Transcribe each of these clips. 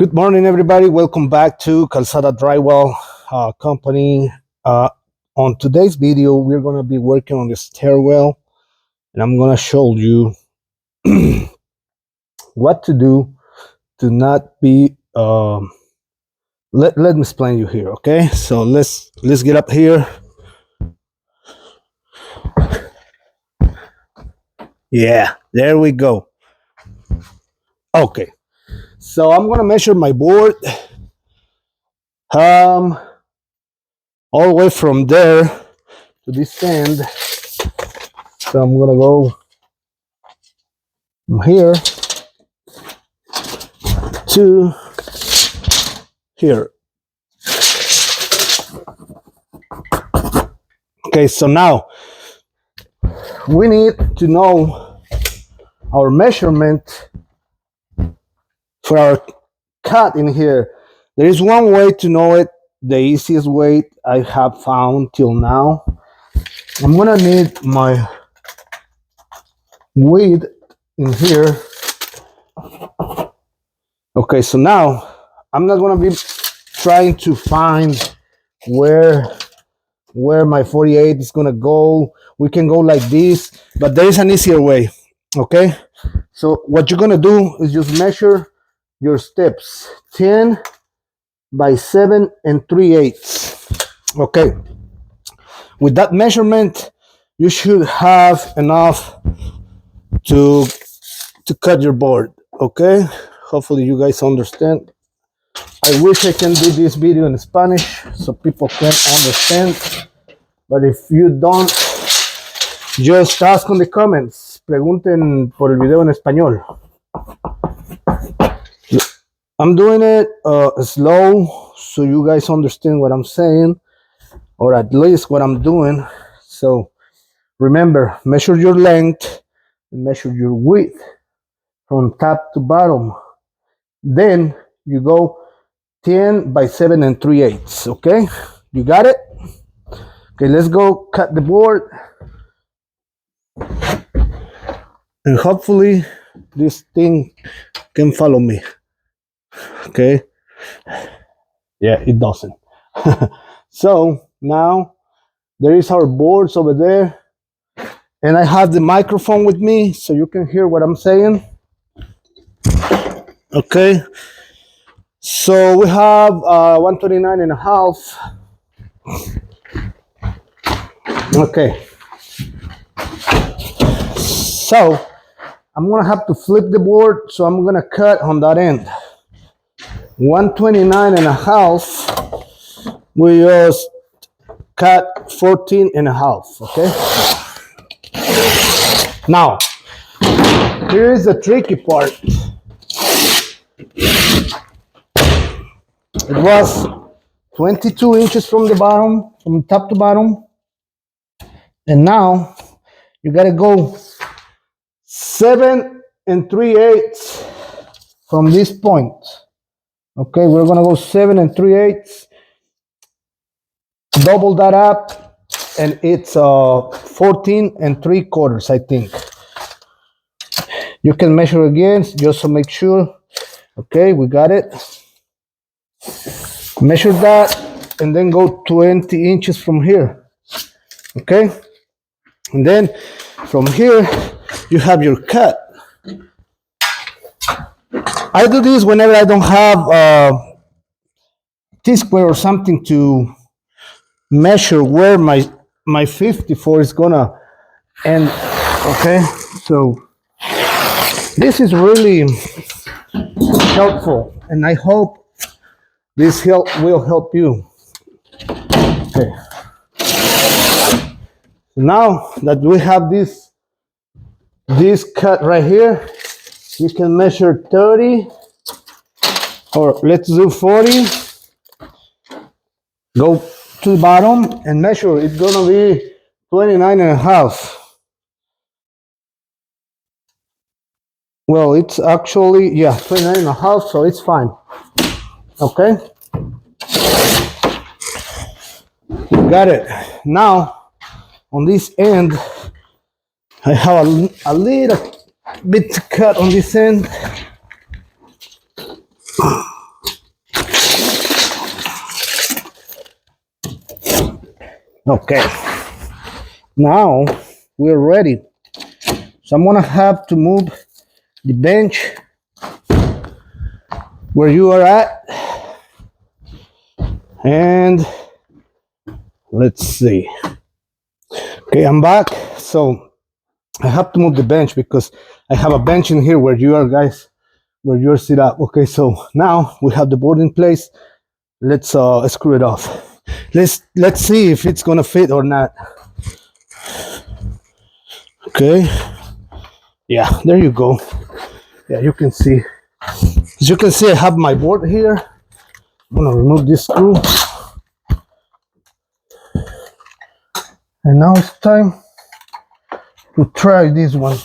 Good morning, everybody. Welcome back to Calzada Drywall Company. On today's video, we're going to be working on the stairwell, and I'm going to show you what to do to not be. Let me explain you here, okay? So let's get up here. Yeah, there we go. Okay, so I'm going to measure my board. All the way from there to this end. So I'm gonna go from here to here. Okay, so now we need to know our measurement for our cut in here. There is one way to know it, the easiest way I have found till now. I'm gonna need my width in here. Okay, so now I'm not gonna be trying to find where my 48 is gonna go. We can go like this, but there is an easier way. Okay, so what you're gonna do is just measure your steps, 10 by 7 and 3/8. Okay, with that measurement you should have enough to cut your board. Okay, hopefully you guys understand. I wish I can do this video in Spanish so people can understand, but if you don't, just ask in the comments. Pregunten por el video en español. I'm doing it slow so you guys understand what I'm saying, or at least what I'm doing. So remember, measure your length and measure your width from top to bottom. Then you go 10 by 7 and 3/8. Okay, you got it? Okay, let's go cut the board. And hopefully this thing can follow me. Okay, yeah, it doesn't. So now there is our boards over there, and I have the microphone with me so you can hear what I'm saying. Okay, so we have 129 and a half. Okay, so I'm gonna have to flip the board, so I'm gonna cut on that end. 129 and a half, we just cut 14 and a half. Okay, now here is the tricky part. It was 22 inches from the bottom, from top to bottom, and now you gotta go 7 and 3/8 from this point. Okay, we're gonna go 7 and 3/8, double that up, and it's 14 and 3/4, I think. You can measure again just to make sure. Okay, we got it. Measure that and then go 20 inches from here. Okay, and then from here you have your cut. I do this whenever I don't have T-square or something to measure where my 54 is gonna end. Okay, so this is really helpful, and I hope this will help you. Okay, so now that we have this cut right here, you can measure 30, or let's do 40. Go to the bottom and measure. It's gonna be 29 and a half. Well, it's actually, yeah, 29 and a half, so it's fine. Okay, got it. Now on this end I have a little bit to cut on this end. Okay, now we're ready. So I'm gonna have to move the bench where you are at, and let's see. Okay, I'm back. So I have to move the bench because I have a bench in here where you are, guys, where you're set up. Okay, so now we have the board in place. Let's screw it off. Let's see if it's gonna fit or not. Okay, yeah, there you go. Yeah, you can see. As you can see, I have my board here. I'm gonna remove this screw, and now it's time to try this one.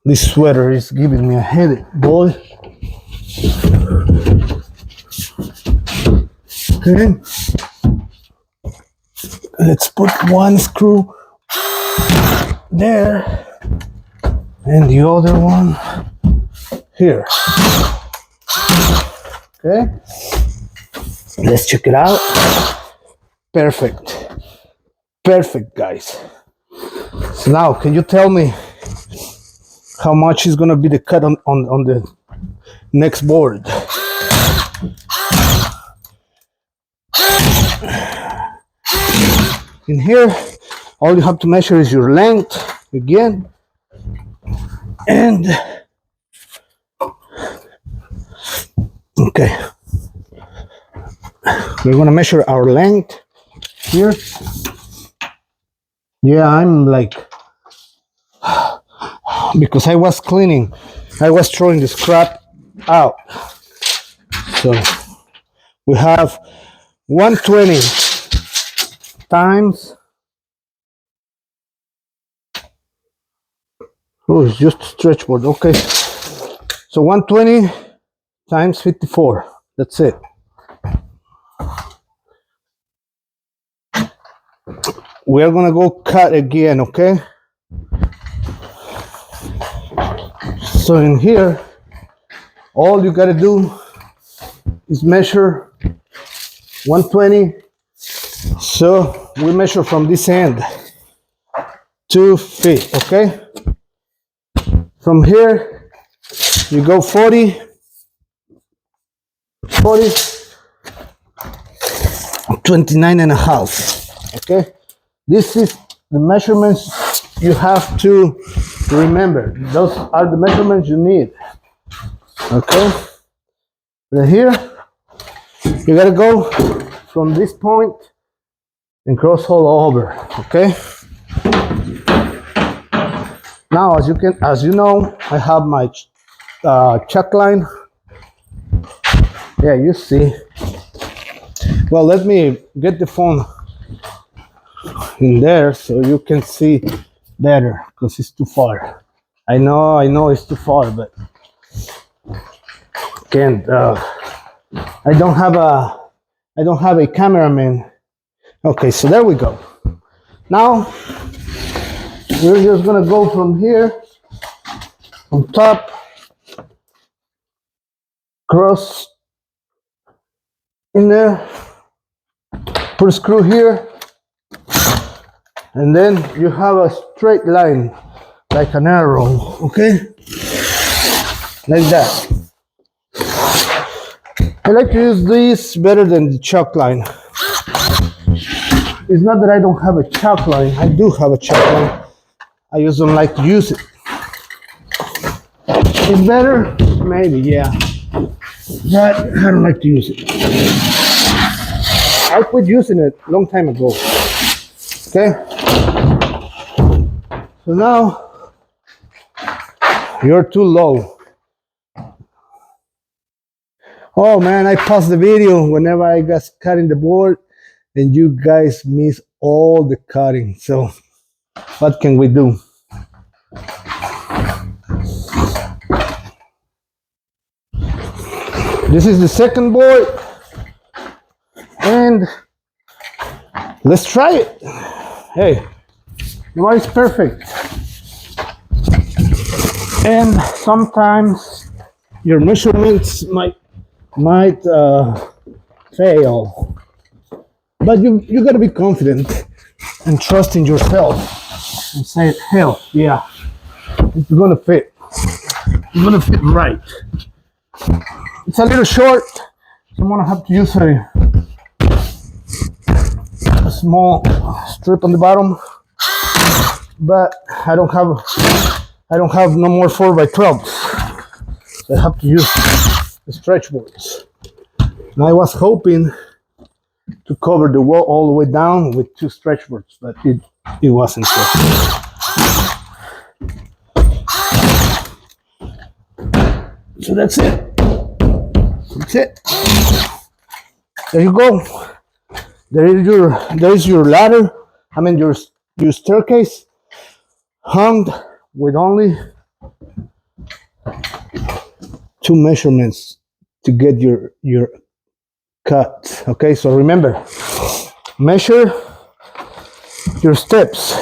This sweater is giving me a headache, boy. Okay, let's put one screw there and the other one here. Okay, let's check it out. Perfect, perfect, guys. So now, can you tell me how much is gonna be the cut on the next board? In here, all you have to measure is your length again, and okay, we're gonna measure our length here. Yeah, I'm like, because I was cleaning, I was throwing the scrap out. So we have 120 times, oh, it's just a stretch board. Okay, so 120 times 54. That's it. We are gonna go cut again, okay? So in here, all you gotta do is measure 120. So we measure from this end 2 feet, okay? From here, you go 40, 29 and a half, okay? This is the measurements you have to remember. Those are the measurements you need, okay? Right here, you gotta go from this point and cross all over, okay? Now, as you know, I have my chuck line. Yeah, you see. Well, let me get the phone in there so you can see better, because it's too far. I know it's too far, but can't. I don't have a cameraman. Okay, so there we go. Now we're just gonna go from here, from top, cross in there, put a screw here, and then you have a straight line, like an arrow, okay? Like that. I like to use this better than the chalk line. It's not that I don't have a chalk line. I do have a chalk line. I just don't like to use it. It's better? Maybe, yeah. But I don't like to use it. I quit using it a long time ago. Okay? So now, you're too low. Oh man, I paused the video whenever I got cutting the board, and you guys miss all the cutting. So what can we do? This is the second board, and let's try it. Hey, nobody's perfect, and sometimes your measurements might fail. But you gotta be confident and trust in yourself and say, hell, yeah, it's gonna fit. It's gonna fit right. It's a little short, so I'm gonna have to use a small strip on the bottom. But I don't have no more 4x12. So I have to use the stretch boards. And I was hoping to cover the wall all the way down with 2 stretch boards, but it wasn't so. So that's it. That's it. There you go. There is your ladder. I mean your staircase hung with only 2 measurements to get your cut. Okay, so remember, measure your steps.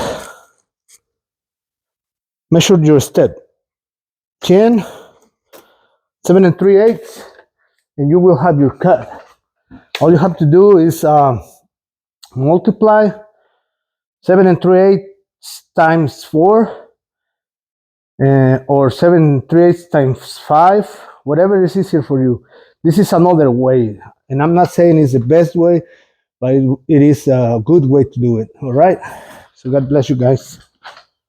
Measure your step. 10, 7 3/8, and you will have your cut. All you have to do is multiply 7 3/8 times 4, or 7 3/8 times 5, whatever is easier for you. This is another way, and I'm not saying it's the best way, but it is a good way to do it. All right, so God bless you guys.